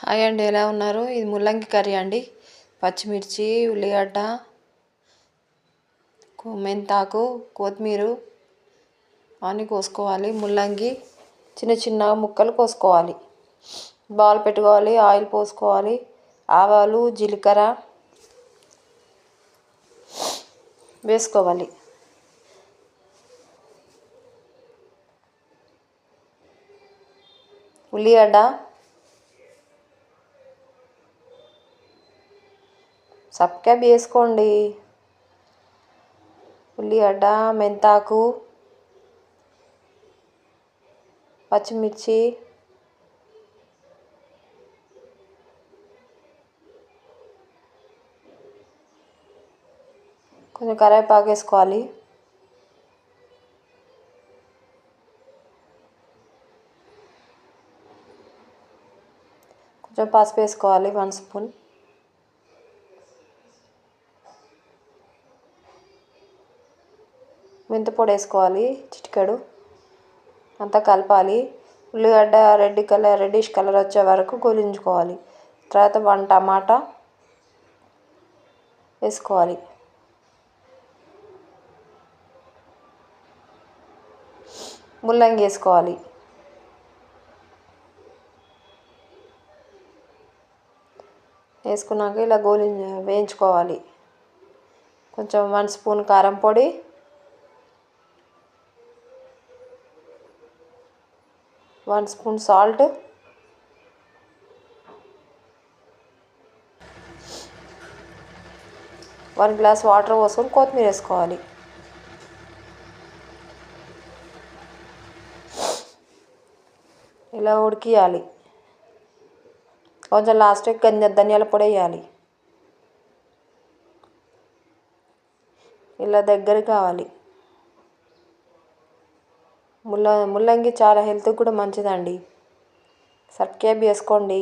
Hi అండి, ఎలా ఉన్నారు? ఇది ముల్లంగి కర్రీ అండి. పచ్చిమిర్చి, ఉల్లిగడ్డ, మెంతాకు, కొత్తిమీర అన్నీ కోసుకోవాలి. ముల్లంగి చిన్న చిన్న ముక్కలు కోసుకోవాలి. బాల్ పెట్టుకోవాలి. ఆయిల్ పోసుకోవాలి. ఆవాలు, జీలకర్ర వేసుకోవాలి. ఉల్లిగడ్డ, సబ్స్క్రైబ్ చేసుకోండి. ఉల్లిగడ్డ, మెంతాకు, పచ్చిమిర్చి, కొంచెం కరివేపాకు వేసుకోవాలి. కొంచెం పసుపు వేసుకోవాలి, 1 స్పూన్. మెంతిపొడి వేసుకోవాలి, చిటికెడు. అంతా కలపాలి. ఉల్లిగడ్డ రెడ్డిష్ కలర్ వచ్చే వరకు గోలించుకోవాలి. తర్వాత 1 టమాటా వేసుకోవాలి. ముల్లంగి వేసుకోవాలి. వేసుకున్నాక ఇలా వేయించుకోవాలి. కొంచెం 1 స్పూన్ కారం పొడి, 1 spoon salt, one glass water పోసుకొని కొత్తిమీర వేసుకోవాలి. ఇలా ఉడికియాలి. కొంచెం లాస్ట్కి ధనియాల పొడి వేయాలి. ఇలా దగ్గర కావాలి. ముల్లంగి చాలా హెల్త్కి కూడా మంచిదండి. సబ్స్క్రైబ్ చేసుకోండి.